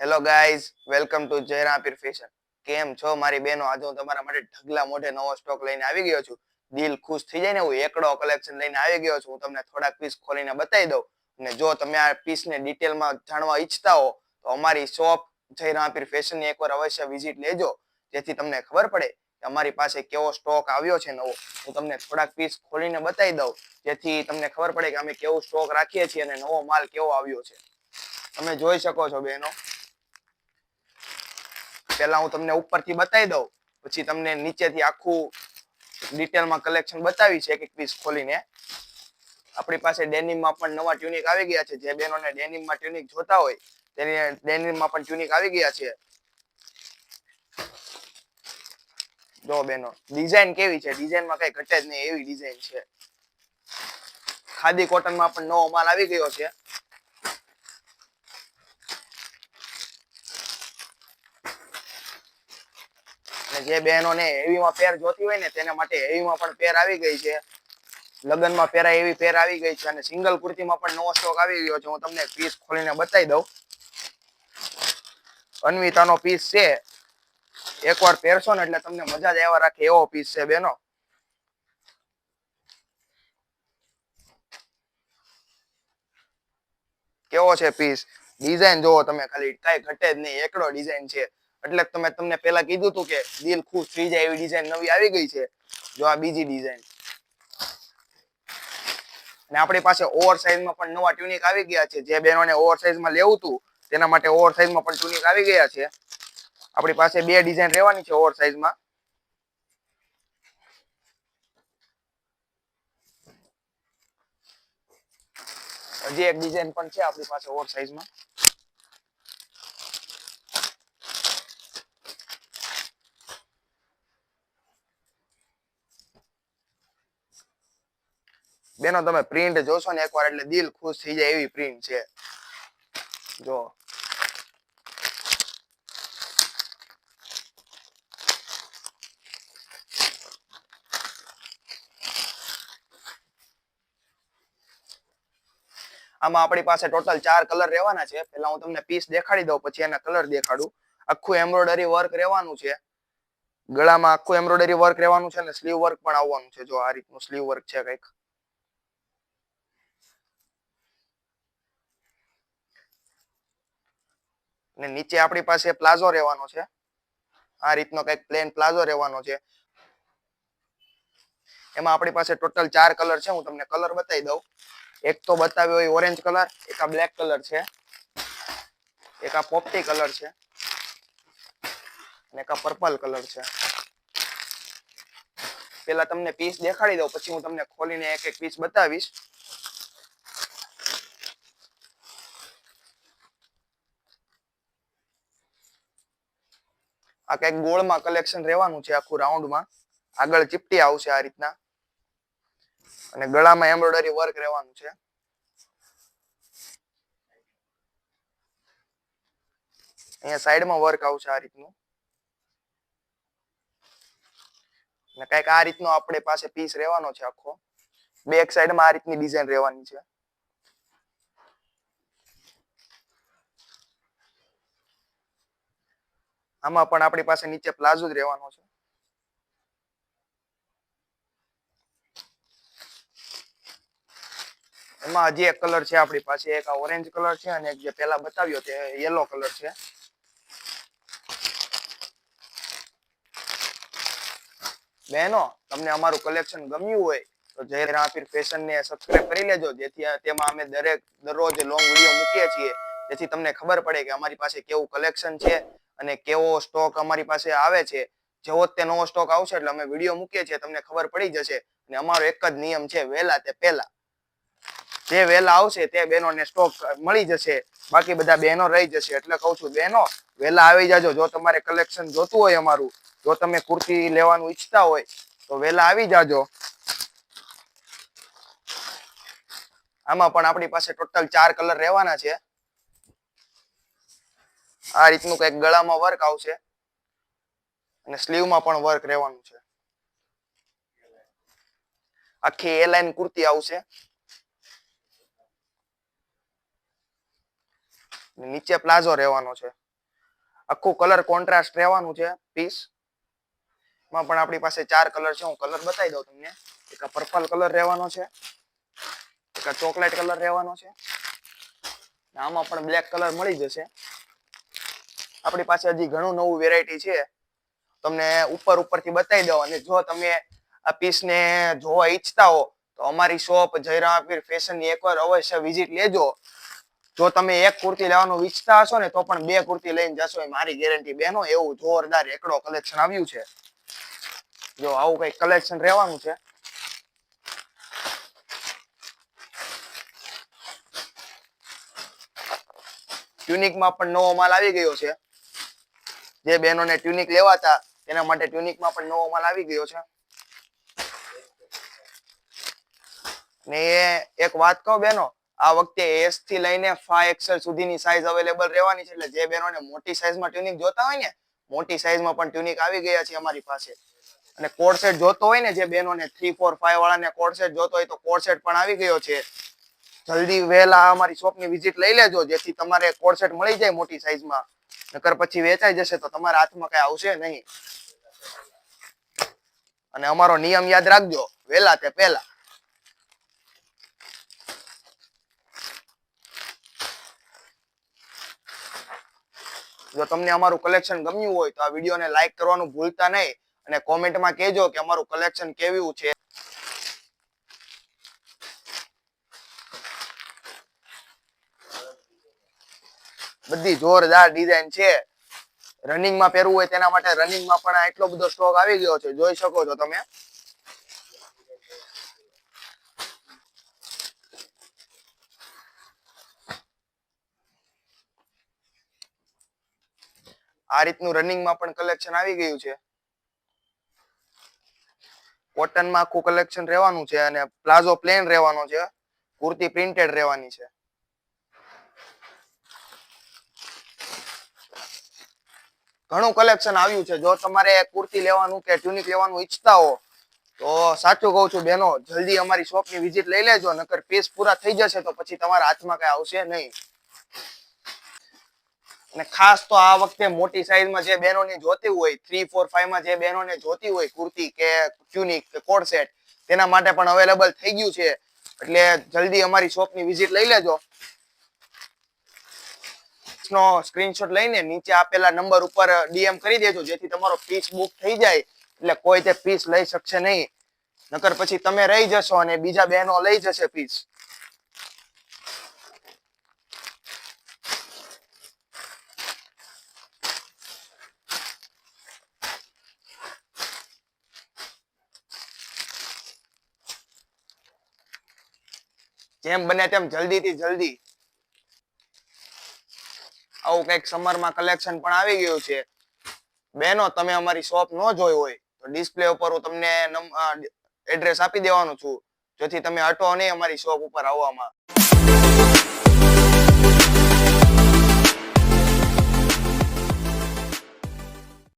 Hello guys, welcome to જયરાપીર fashion. કેમ છો મારી બહેનો? આજે હું તમારા માટે ઢગલા મોઢે નવો સ્ટોક લઈને આવી ગયો છું. દિલ ખુશ થઈ જાય ને એવું એકડો કલેક્શન લઈને આવી ગયો છું. હું તમને થોડાક પીસ ખોલીને બતાવી દઉં અને જો તમે આ પીસને ડિટેલમાં જાણવા ઈચ્છતા હો તો અમારી શોપ જયરાપીર ફેશનની એકવાર અવશ્ય વિઝિટ લેજો, જેથી તમને ખબર પડે કે અમારી પાસે કેવો સ્ટોક આવ્યો છે નવો. હું તમને થોડાક પીસ ખોલીને બતાવી દઉં, જેથી તમને ખબર પડે કે અમે કેવો સ્ટોક રાખીએ છીએ અને નવો માલ કેવો આવ્યો છે. તમે જોઈ શકો છો બહેનો. પહેલા હું તમને ઉપરથી બતાવી દઉં, પછી તમને નીચેથી આખું ડિટેલમાં કલેક્શન બતાવી છે એક એક પીસ ખોલીને. આપણી પાસે ડેનિમમાં પણ નવા ટ્યુનિક આવી ગયા છે. જે બહેનોને ડેનિમમાં ટ્યુનિક જોતા હોય તેને ડેનિમમાં પણ ટ્યુનિક આવી ગયા છે. જો બહેનો, ડિઝાઇન કેવી છે? ડિઝાઇનમાં કઈ ઘટે જ નહીં એવી ડિઝાઇન છે. ખાદી કોટનમાં પણ નવો માલ આવી ગયો છે. જે બહેનોને હેવીમાં પેર જોતી હોય ને તેના માટે હેવીમાં પણ પેર આવી ગઈ છે. લગ્નમાં પહેરાય એવી પેર આવી ગઈ છે અને સિંગલ કુર્તીમાં પણ નવો સ્ટોક આવી ગયો છે. હું તમને પીસ ખોલીને બતાવી દઉં. અન્વિતાનો પીસ છે. એકવાર પહેરશો ને એટલે તમને મજા જ આવ્યા રાખે એવો પીસ છે બેનો. કેવો છે પીસ? ડિઝાઇન જોવો તમે ખાલી, કઈ ઘટે જ નહીં, એકડો ડિઝાઇન છે. એટલે તમે તમને પેલા કીધું હતું કે દિલ ખુશ થઈ જાય એવી ડિઝાઇન નવી આવી ગઈ છે. જો આ બીજી ડિઝાઇન. અને આપણી પાસે ઓવર સાઇઝમાં પણ નવા ટ્યુનિક આવી ગયા છે. જે બહેનોને ઓવર સાઇઝમાં લેવું હતું તેના માટે ઓવર સાઇઝમાં પણ ટ્યુનિક આવી ગયા છે. આપણી પાસે બે ડિઝાઇન રહેવાની છે ઓવર સાઇઝમાં. હજી એક ડિઝાઇન પણ છે આપણી પાસે ઓવર સાઇઝમાં. બેનો તમે પ્રિન્ટ જોશો ને એકવાર એટલે દિલ ખુશ થઈ જાય એવી પ્રિન્ટ છે. જો આમાં આપણી પાસે ટોટલ 4 કલર રહેવાના છે. પહેલા હું તમને પીસ દેખાડી દઉં, પછી એના કલર દેખાડું. આખું એમ્બ્રોઇડરી વર્ક રહેવાનું છે. ગળામાં આખું એમ્બ્રોઇડરી વર્ક રહેવાનું છે અને સ્લીવ વર્ક પણ આવવાનું છે. જો આ રીતનું સ્લીવ વર્ક છે કંઈક. અને નીચે આપણી પાસે પ્લાઝો રહેવાનો છે. આ રીતનો કંઈક પ્લેન પ્લાઝો રહેવાનો છે. એમાં આપણી પાસે ટોટલ 4 કલર છે. હું તમને કલર બતાવી દઉં. એક તો બતાવ્યો હોય ઓરેન્જ કલર, એક આ બ્લેક કલર છે, એક આ પોપટી કલર છે અને એક આ પર્પલ કલર છે. પેલા તમને પીસ દેખાડી દઉં, પછી હું તમને ખોલીને એક એક પીસ બતાવીશ. આ કઈક ગોળમાં કલેક્શન રહેવાનું છે આખું રાઉન્ડમાં. આગળ ચીપટી આવશે આ રીતના અને ગળામાં એમ્બ્રોઇડરી વર્ક રહેવાનું છે. અહીંયા સાઈડમાં વર્ક આવશે આ રીતનું. અને કઈક આ રીતનો આપણી પાસે પીસ રહેવાનો છે આખો. બેક સાઈડમાં આ રીતની ડિઝાઇન રહેવાની છે. આમાં પણ આપણી પાસે નીચે પ્લાઝો જ રહેવાનો છે. એમાં હજી એક કલર છે આપણી પાસે. એક આ ઓરેન્જ કલર છે અને એક જે પહેલા બતાવ્યો તે યલો કલર છે. બહેનો, તમને અમારું કલેક્શન ગમ્યું હોય તો જયરાપીર ફેશનને સબસ્ક્રાઇબ કરી લેજો, જેથી તેમાં અમે દરરોજ લોંગ વિડીયો મૂકીએ છીએ. જેથી તમને ખબર પડે કે અમારી પાસે કેવું કલેક્શન છે અને કેવો સ્ટોક અમારી પાસે આવે છે. જેવો તે નવો સ્ટોક આવશે એટલે અમે વિડીયો મૂકીએ છીએ, તમને ખબર પડી જશે. અને અમારો એક જ નિયમ છે, વહેલા તે પહેલા. જે વહેલા આવશે તે બહેનોને સ્ટોક મળી જશે, બાકી બધા બહેનો રહી જશે. એટલે કહું છું બહેનો, વહેલા આવી જાજો. જો તમારે કલેક્શન જોતું હોય અમારું, જો તમે કુર્તી લેવાનું ઈચ્છતા હોય તો વહેલા આવી જાજો. આમાં પણ આપણી પાસે ટોટલ 4 કલર રહેવાના છે. આ રીતનું કંઈક ગળામાં વર્ક આવશે અને સ્લીવમાં પણ વર્ક રહેવાનું છે. આખી એ લાઈન કુર્તી આવશે. નીચે પ્લાઝો રહેવાનો છે. આખું કલર કોન્ટ્રાસ્ટ રહેવાનું છે પીસ માં પણ આપણી પાસે 4 કલર છે. હું કલર બતાવી દઉં તમને. એક પર્પલ કલર રહેવાનો છે, એક ચોકલેટ કલર રહેવાનો છે, આમાં પણ બ્લેક કલર મળી જશે. આપણી પાસે હજી ઘણું નવું વેરાયટી છે, તમને ઉપરથી બતાવી દઉં. અને જો તમે આ પીસને જોવા ઈચ્છતા હો તો અમારી શોપ જયરામ ફેશનની એકવાર અવશ્ય વિઝિટ લેજો. જો તમે એક કુર્તી લેવાનું ઈચ્છતા હશો ને તો પણ 2 કુર્તી લઈને જશો, એ મારી ગેરંટી બેનો. એવું જોરદાર એકડો કલેક્શન આવ્યું છે. જો આવું કઈ કલેક્શન રહેવાનું છે. ટ્યુનિકમાં પણ નવો માલ આવી ગયો છે. જે બહેનોને ટ્યુનિક લેવાતા તેના માટે ટ્યુનિકમાં પણ નવો માલ આવી ગયો છે. ને એક વાત કહું બેનો, આ વખતે S થી લઈને 5XL સુધીની સાઈઝ અવેલેબલ રહેવાની છે. એટલે જે બહેનોને મોટી સાઈઝમાં ટ્યુનિક જોતા હોય ને, મોટી સાઈઝમાં પણ ટ્યુનિક આવી ગયા છે અમારી પાસે. અને કોડ સેટ જોતો હોય ને, જે બહેનોને 3, 4, 5 વાળાને કોડ સેટ જોતો હોય તો કોડ સેટ પણ આવી ગયો છે. જલ્દી વહેલા અમારી શોપની વિઝિટ લઈ લેજો, જેથી તમારે કોડ સેટ મળી જાય મોટી સાઈઝમાં. નકર પછી વેચાઈ જશે તો તમારા હાથમાં કઈ આવશે નહીં. અને અમારો નિયમ યાદ રાખજો, વહેલા તે પહેલા. જો તમને અમારું કલેક્શન ગમ્યું હોય તો આ વિડીયોને લાઈક કરવાનું ભૂલતા નહીં, અને કોમેન્ટમાં કહેજો કે અમારું કલેક્શન કેવું છે. બધી જોરદાર ડિઝાઇન છે. રનિંગમાં પહેરવું હોય તેના માટે રનિંગમાં પણ એટલો બધો સ્ટોક આવી ગયો છે, જોઈ શકો છો તમે. આ રીતનું રનિંગમાં પણ કલેક્શન આવી ગયું છે. કોટનમાં આખું કલેક્શન રહેવાનું છે, અને પ્લાઝો પ્લેન રહેવાનો છે, કુર્તી પ્રિન્ટેડ રહેવાની છે. ઘણું કલેક્શન આવ્યું છે. જો તમારે કુર્તી લેવાનું કે ટ્યુનિક લેવાનું ઈચ્છતા હો તો સાચું કહું છું બેનો, જલ્દી અમારી શોપની વિઝિટ લઈ લેજો. નકર પીસ પૂરા થઈ જશે તો પછી તમારા હાથમાં કઈ આવશે નહીં. અને ખાસ તો આ વખતે મોટી સાઈઝમાં જે બહેનોને જોતી હોય, 3, 4, 5 માં જે બહેનોને જોતી હોય કુર્તી કે ટ્યુનિક કે કોડ સેટ, તેના માટે પણ અવેલેબલ થઈ ગયું છે. એટલે જલ્દી અમારી શોપની વિઝિટ લઈ લેજો. નો સ્ક્રીનશોટ લઈને નીચે આપેલા નંબર ઉપર DM કરી દેજો, જેથી તમારો પીસ બુક થઈ જાય. એટલે કોઈ તે પીસ લઈ શકશે નહીં. નકર પછી તમે રહી જશો અને બીજા બહેનો લઈ જશે પીસ. જેમ બને તેમ જલ્દીથી જલ્દી. આવું કંઈક સમરમાં કલેક્શન પણ આવી ગયું છે. બહેનો, તમે અમારી શોપ ન જોઈ હોય તો ડિસ્પ્લે ઉપર હું તમને એડ્રેસ આપી દેવાનું છું, જેથી તમે અટો નહીં અમારી શોપ ઉપર આવવામાં.